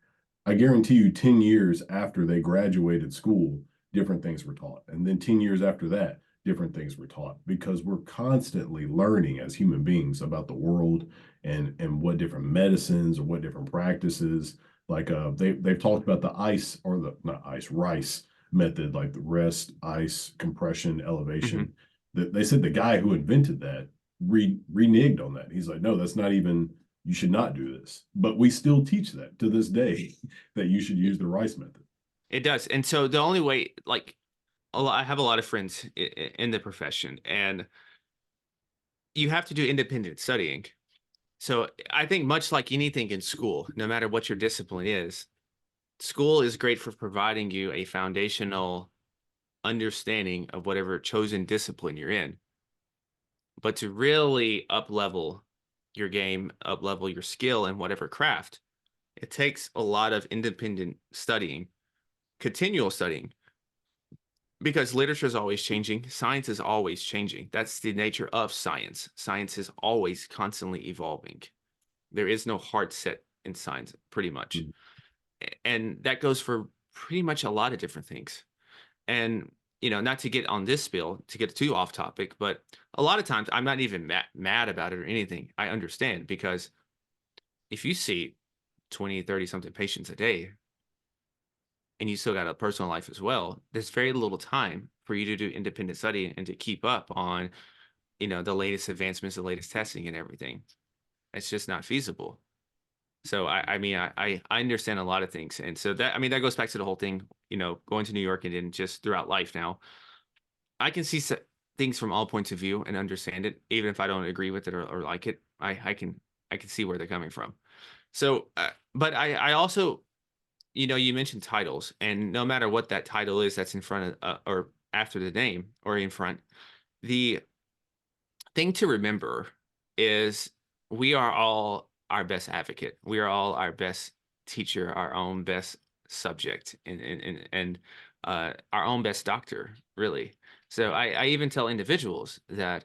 I guarantee you 10 years after they graduated school, different things were taught. And then 10 years after that, different things were taught because we're constantly learning as human beings about the world and what different medicines or what different practices like they've talked about the ice or the not ice rice method like the rest ice compression Hmm. elevation. They said the guy who invented that reneged on that. He's like, no, that's not even, you should not do this. But we still teach that to this day that you should use the rice method. It does. And so the only way, like, I have a lot of friends in the profession, and you have to do independent studying. So I think much like anything in school, no matter what your discipline is, school is great for providing you a foundational understanding of whatever chosen discipline you're in. But to really up level your game, up level your skill in whatever craft, it takes a lot of independent studying, continual studying, because literature is always changing, science is always changing. That's the nature of science. Science is always constantly evolving. There is no hard set in science, pretty much. Mm. And that goes for pretty much a lot of different things. And not to get on this spiel to get too off topic, but a lot of times I'm not even mad about it or anything. I understand because if you see 20, 30 something patients a day and you still got a personal life as well, there's very little time for you to do independent study and to keep up on the latest advancements, the latest testing and everything. It's just not feasible. So I mean I understand a lot of things, and so that, I mean, that goes back to the whole thing, going to New York and then just throughout life now. I can see things from all points of view and understand it, even if I don't agree with it or like it. I can see where they're coming from. So, but I also, you mentioned titles, and no matter what that title is, that's in front of or after the name or in front, the thing to remember is we are all our best advocate. We are all our best teacher, our own best subject, and our own best doctor, really. So I even tell individuals that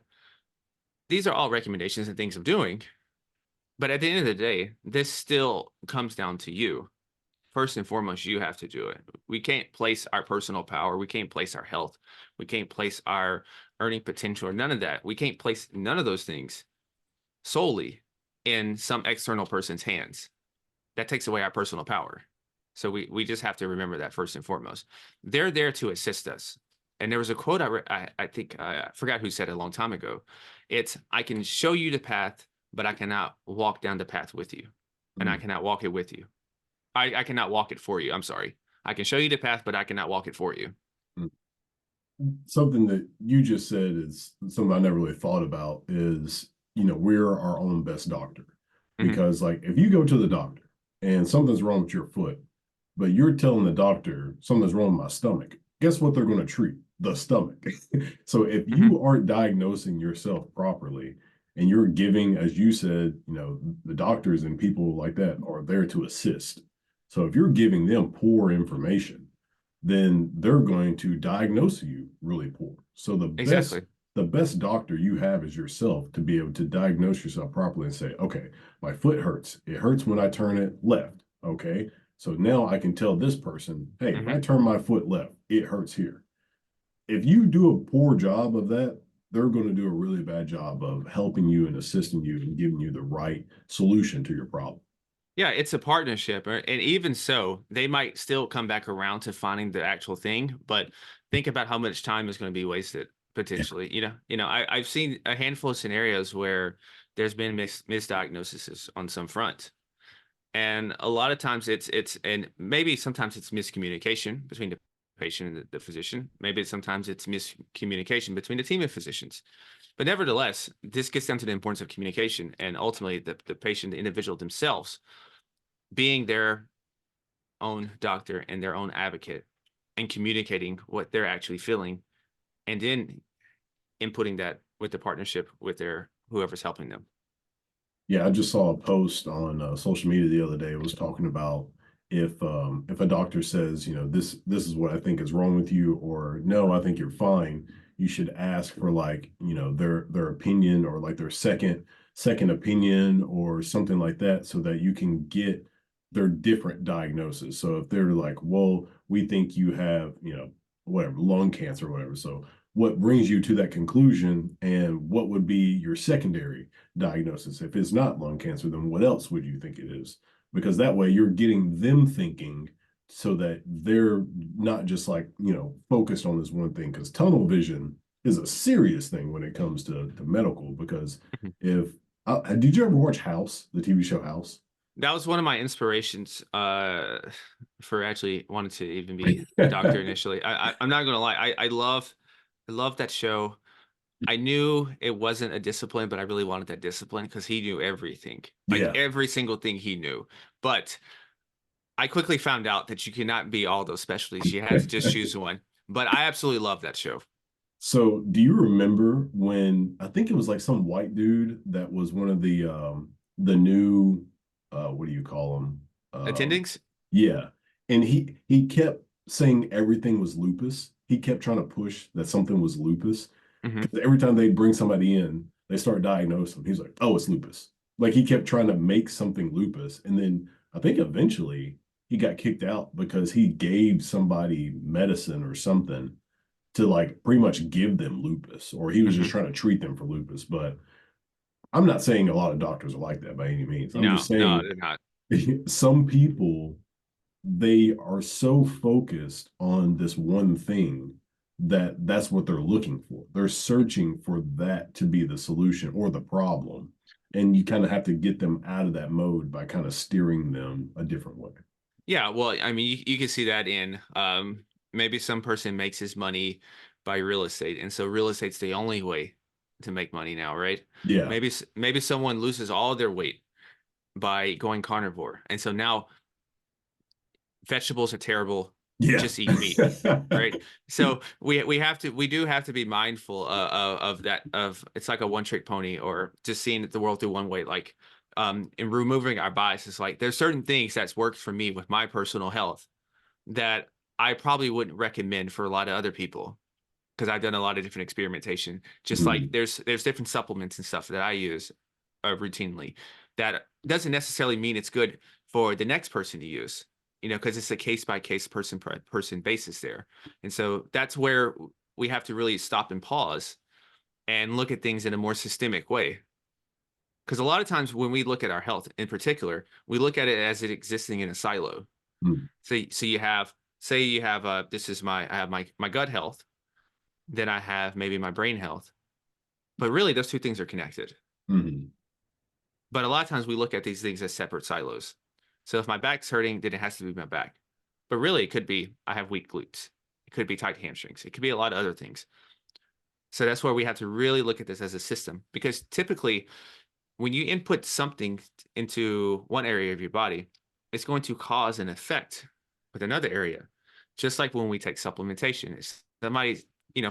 these are all recommendations and things I'm doing. But at the end of the day, this still comes down to you. First and foremost, you have to do it. We can't place our personal power. We can't place our health. We can't place our earning potential or none of that. We can't place none of those things solely in some external person's hands. That takes away our personal power. So we just have to remember that first and foremost. They're there to assist us. And there was a quote I think I forgot who said it a long time ago. It's, I can show you the path, but I cannot walk down the path with you, and I Mm. cannot walk it with you. I cannot walk it for you. I'm sorry. I can show you the path, but I cannot walk it for you. Mm. Something that you just said is something I never really thought about is, we're our own best doctor. Hmm. Because like if you go to the doctor and something's wrong with your foot, but you're telling the doctor something's wrong with my stomach, guess what they're going to treat? The stomach. So if Hmm. you aren't diagnosing yourself properly and you're giving, as you said, the doctors and people like that are there to assist. So if you're giving them poor information, then they're going to diagnose you really poor. So Exactly. the best doctor you have is yourself to be able to diagnose yourself properly and say, okay, my foot hurts. It hurts when I turn it left. Okay. So now I can tell this person, hey, if I Hmm. turn my foot left, it hurts here. If you do a poor job of that, they're going to do a really bad job of helping you and assisting you and giving you the right solution to your problem. Yeah, it's a partnership, and even so, they might still come back around to finding the actual thing. But think about how much time is going to be wasted potentially. I've seen a handful of scenarios where there's been misdiagnoses on some front, and a lot of times and maybe sometimes it's miscommunication between the patient and the physician. Maybe sometimes it's miscommunication between the team of physicians. But nevertheless, this gets down to the importance of communication and ultimately the patient, the individual themselves being their own doctor and their own advocate and communicating what they're actually feeling, and then inputting that with the partnership with their whoever's helping them. Yeah, I just saw a post on social media the other day. It was talking about if a doctor says, this is what I think is wrong with you, or no, I think you're fine, you should ask for like, their opinion or like their second opinion or something like that, so that you can get their different diagnosis. So if they're like, well, we think you have, whatever, lung cancer or whatever. So what brings you to that conclusion, and what would be your secondary diagnosis? If it's not lung cancer, then what else would you think it is? Because that way you're getting them thinking, so that they're not just like, focused on this one thing. Because tunnel vision is a serious thing when it comes to medical. Because Mhm. if did you ever watch House, the TV show House? That was one of my inspirations for actually wanting to even be a doctor initially. I'm not gonna lie, I love that show. I knew it wasn't a discipline, but I really wanted that discipline because he knew everything, like Yeah. every single thing he knew. But I quickly found out that you cannot be all those specialties. You had to just choose one. But I absolutely love that show. So do you remember when, I think it was like some white dude that was one of the new what do you call them? Attendings? Yeah. And he kept saying everything was lupus. He kept trying to push that something was lupus. Hmm. Because every time they bring somebody in, they start diagnosing. He's like, oh, it's lupus. Like he kept trying to make something lupus. And then I think eventually he got kicked out because he gave somebody medicine or something to like pretty much give them lupus, or he was just Hmm. trying to treat them for lupus. But I'm not saying a lot of doctors are like that by any means. I'm No, just no, saying they're not. some people, they are so focused on this one thing that that's what they're looking for. They're searching for that to be the solution or the problem. And you kind of have to get them out of that mode by kind of steering them a different way. Yeah, well, I mean, you can see that in maybe some person makes his money by real estate, and so real estate's the only way to make money now, right? Yeah. Maybe someone loses all their weight by going carnivore, and so now vegetables are terrible. Yeah. Just eat meat, right? So we do have to be mindful of that. Of It's like a one trick pony, or just seeing the world through one way. Like in removing our biases, like there's certain things that's worked for me with my personal health that I probably wouldn't recommend for a lot of other people. because I've done a lot of different experimentation. Just like Mm, there's different supplements and stuff that I use routinely that doesn't necessarily mean it's good for the next person to use, because it's a case by case person basis there. And so that's where we have to really stop and pause and look at things in a more systemic way. Because a lot of times when we look at our health in particular, we look at it as it existing in a silo. mm, So you have, say you have this is I have my gut health, then I have maybe my brain health, but really those two things are connected. mm, But a lot of times we look at these things as separate silos. So if my back's hurting, then it has to be my back. But really, it could be I have weak glutes. It could be tight hamstrings. It could be a lot of other things. So that's where we have to really look at this as a system, because typically when you input something into one area of your body, it's going to cause an effect with another area. Just like when we take supplementation, it's somebody,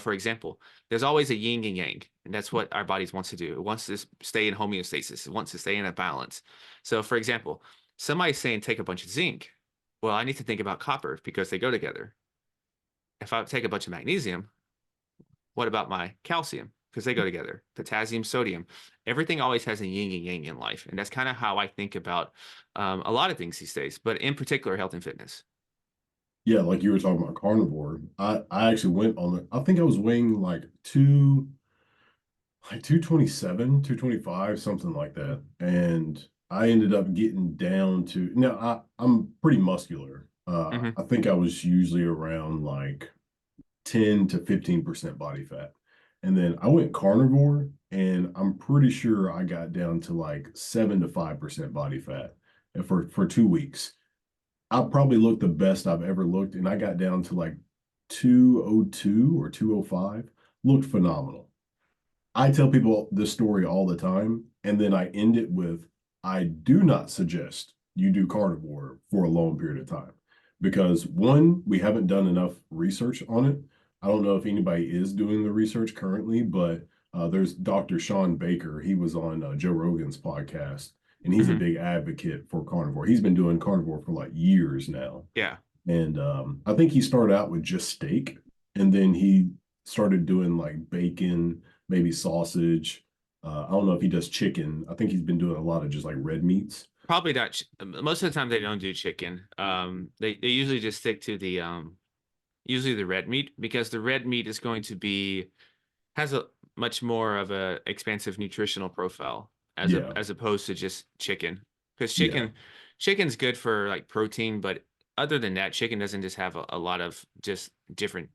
for example, there's always a yin and yang, and that's what our bodies wants to do. It wants to stay in homeostasis. It wants to stay in a balance. So, for example, somebody's saying take a bunch of zinc. Well, I need to think about copper because they go together. If I take a bunch of magnesium, what about my calcium? Because they go together. Potassium, sodium. Everything always has a yin and yang in life. And that's kind of how I think about a lot of things these days, but in particular, health and fitness. yeah, like you were talking about carnivore. I actually went on the. I think I was weighing like 227, 225, something like that. And I ended up getting down to now I'm pretty muscular. Hmm. I think I was usually around like 10 to 15% body fat. And then I went carnivore and I'm pretty sure I got down to like 7 to 5% body fat for 2 weeks. I probably looked the best I've ever looked, and I got down to like 202 or 205. Looked phenomenal. I tell people this story all the time, and then I end it with, I do not suggest you do carnivore for a long period of time because one, we haven't done enough research on it. I don't know if anybody is doing the research currently, but there's Dr. Sean Baker. He was on Joe Rogan's podcast, and he's a Hmm. big advocate for carnivore. He's been doing carnivore for like years now. Yeah. And I think he started out with just steak, and then he started doing like bacon, maybe sausage. I don't know if he does chicken. I think he's been doing a lot of just like red meats. Probably not. Most of the time, they don't do chicken. They usually just stick to the usually the red meat, because the red meat is going to be has a much more of a expansive nutritional profile Yeah, as opposed to just chicken. Because yeah, chicken's good for like protein, but other than that, chicken doesn't just have a lot of just different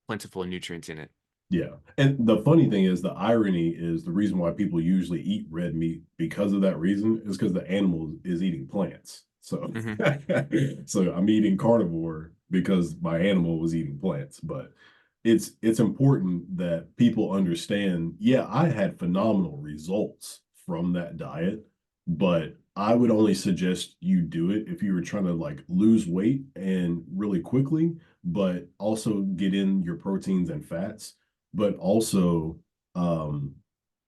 plentiful nutrients in it. yeah. And the funny thing is, the irony is the reason why people usually eat red meat because of that reason is because the animal is eating plants. So, Hmm. so I'm eating carnivore because my animal was eating plants. But it's important that people understand, yeah, I had phenomenal results from that diet, but I would only suggest you do it if you were trying to like lose weight and really quickly, but also get in your proteins and fats. But also, um,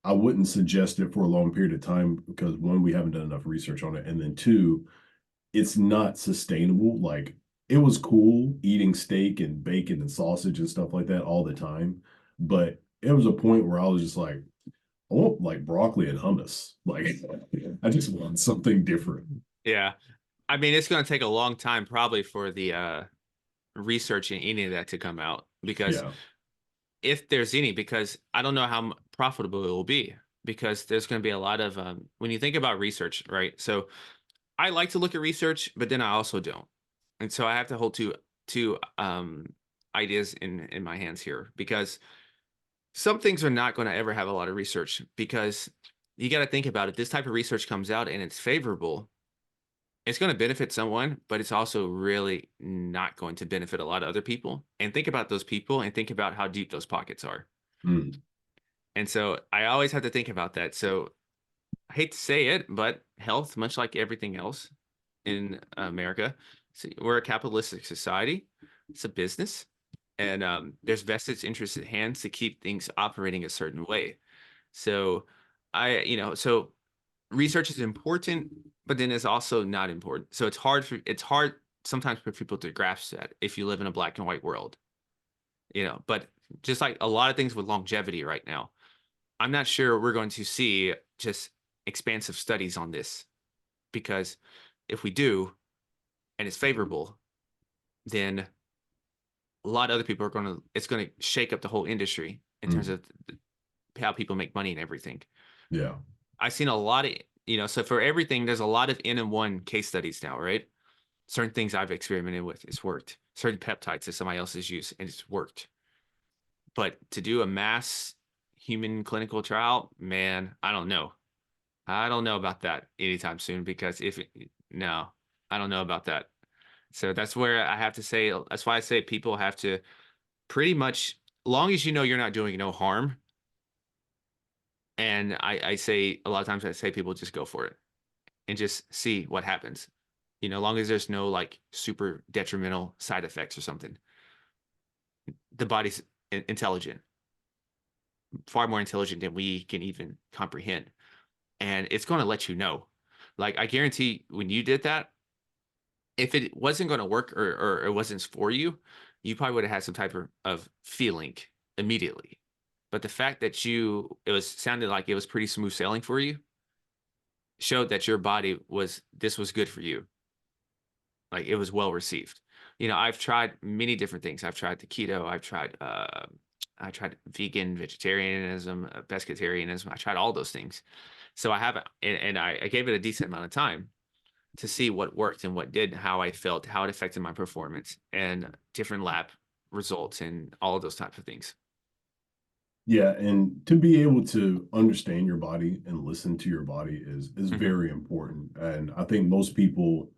I wouldn't suggest it for a long period of time because one, we haven't done enough research on it, and then two, it's not sustainable. Like it was cool eating steak and bacon and sausage and stuff like that all the time, but it was a point where I was just like, I want like broccoli and hummus. Like I just want something different. Yeah. I mean, it's going to take a long time probably for the research in any of that to come out, because Yeah, if there's any, because I don't know how profitable it will be, because there's going to be a lot of when you think about research, right? So I like to look at research, but then I also don't, and so I have to hold two ideas in my hands here, because some things are not going to ever have a lot of research, because you got to think about it. This type of research comes out and it's favorable, it's going to benefit someone, but it's also really not going to benefit a lot of other people. And think about those people and think about how deep those pockets are. mm, And so I always have to think about that. So I hate to say it, but health, much like everything else in America, so we're a capitalistic society. It's a business, and there's vested interests at hand to keep things operating a certain way. So so research is important, but then it's also not important. So it's hard sometimes for people to grasp that if you live in a black and white world. But just like a lot of things with longevity right now. I'm not sure we're going to see just expansive studies on this, because if we do and it's favorable, then a lot of other people are going to, it's going to shake up the whole industry in terms Mm, of how people make money and everything. yeah. I've seen a lot of, so for everything, there's a lot of N and one case studies now, right? Certain things I've experimented with, it's worked. Certain peptides that somebody else has used, and it's worked. But to do a mass human clinical trial, man, I don't know. I don't know about that anytime soon, because no, I don't know about that. So that's where I have to say, that's why I say people have to pretty much, long as you know you're not doing no harm. And I say a lot of times, I say people just go for it and just see what happens. Long as there's no like super detrimental side effects or something. The body's intelligent, far more intelligent than we can even comprehend. And it's going to let you know. Like, I guarantee when you did that, if it wasn't going to work, or it wasn't for you, you probably would have had some type of feeling immediately. But the fact that it was sounded like it was pretty smooth sailing for you, showed that your body this was good for you. Like, it was well received. I've tried many different things. I've tried the keto. I tried vegan, vegetarianism, pescatarianism. I tried all those things. So I haven't, and I gave it a decent amount of time to see what worked and what did, how I felt, how it affected my performance, and different lab results, and all of those types of things. Yeah, and to be able to understand your body and listen to your body is Hmm. very important. And I think most people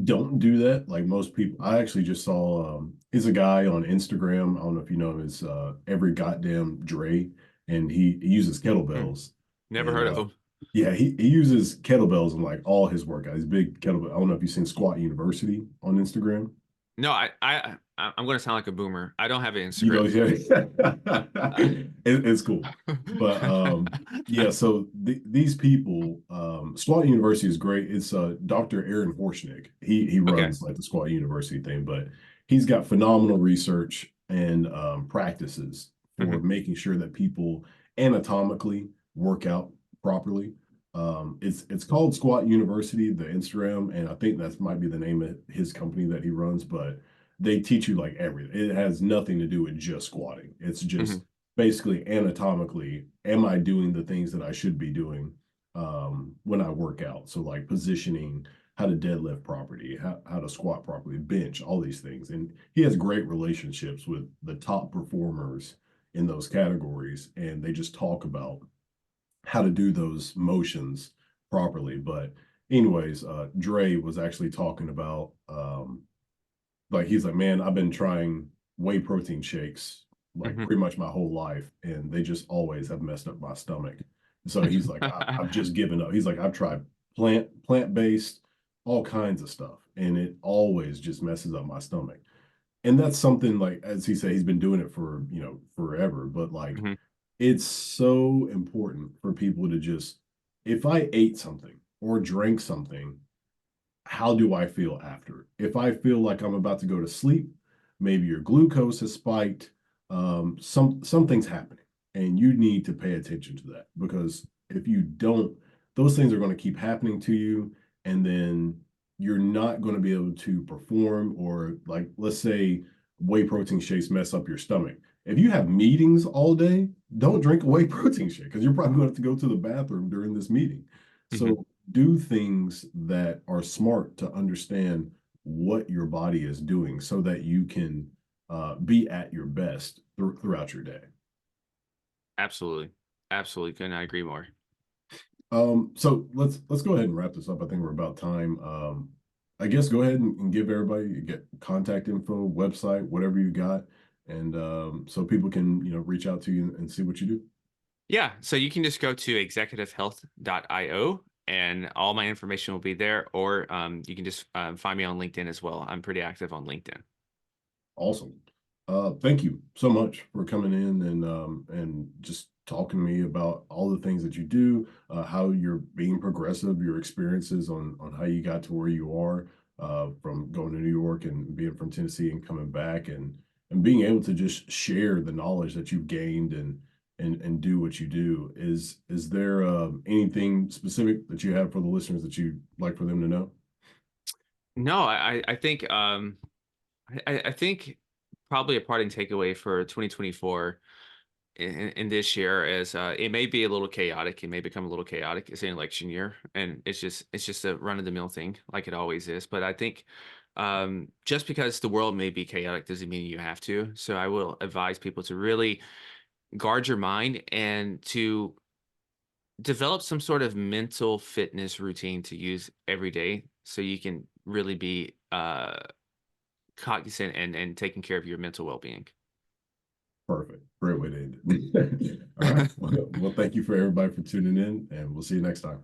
don't do that. Like most people, I actually just saw is a guy on Instagram. I don't know if you know him, is every goddamn Dre, and he uses kettlebells. Never And heard of them. yeah, he uses kettlebells in like all his workouts. He's big kettlebell. I don't know if you've seen Squat University on Instagram. No, I'm going to sound like a boomer. I don't have an You know, Instagram. yeah, Uh, it's cool. But yeah, so these people, Squat University is great. It's Dr. Aaron Horschnick. He okay. runs like the Squat University thing, but he's got phenomenal research and practices for Hmm. making sure that people anatomically work out properly. It's called Squat University, the Instagram, and I think that might be the name of his company that he runs, but they teach you like everything. It has nothing to do with just squatting. It's just Hmm. basically anatomically, am I doing the things that I should be doing when I work out? So like positioning, how to deadlift properly, how to squat properly, bench, all these things. And he has great relationships with the top performers in those categories. And they just talk about how to do those motions properly. But anyways, Dre was actually talking about like he's like, man, I've been trying whey protein shakes like Hmm. pretty much my whole life, and they just always have messed up my stomach. So he's like, I've just given up. He's like, I've tried plant based, all kinds of stuff, and it always just messes up my stomach. And that's something like, as he said, he's been doing it for forever. But like, Hmm. it's so important for people to just, if I ate something or drank something, how do I feel after? If I feel like I'm about to go to sleep, maybe your glucose has spiked, something's happening, and you need to pay attention to that because if you don't, those things are going to keep happening to you, and then you're not going to be able to perform. Or like, let's say whey protein shakes mess up your stomach. If you have meetings all day, don't drink a whey protein shake because you're probably going to have to go to the bathroom during this meeting. Hmm. So do things that are smart to understand what your body is doing so that you can be at your best throughout your day. Absolutely. Absolutely. Couldn't I agree more? So let's go ahead and wrap this up. I think we're about time. I guess go ahead and give everybody get contact info, website, whatever you got, and so people can reach out to you and see what you do. Yeah. So you can just go to executivehealth.io, and all my information will be there. Or you can just find me on LinkedIn as well. I'm pretty active on LinkedIn. Awesome. Thank you so much for coming in and just talking to me about all the things that you do, how you're being progressive, your experiences on how you got to where you are, from going to New York and being from Tennessee and coming back. And and being able to just share the knowledge that you've gained and do what you do. Is there anything specific that you have for the listeners that you'd like for them to know? No, I think I think probably a parting takeaway for 2024 in this year is it may be a little chaotic. It may become a little chaotic. It's an election year, and it's just a run of the mill thing, like it always is. But I think just because the world may be chaotic doesn't mean you have to. So I will advise people to really guard your mind and to develop some sort of mental fitness routine to use every day, so you can really be cognizant and taking care of your mental well-being. Perfect. Great way to end it. All right. Well, thank you for everybody for tuning in, and we'll see you next time.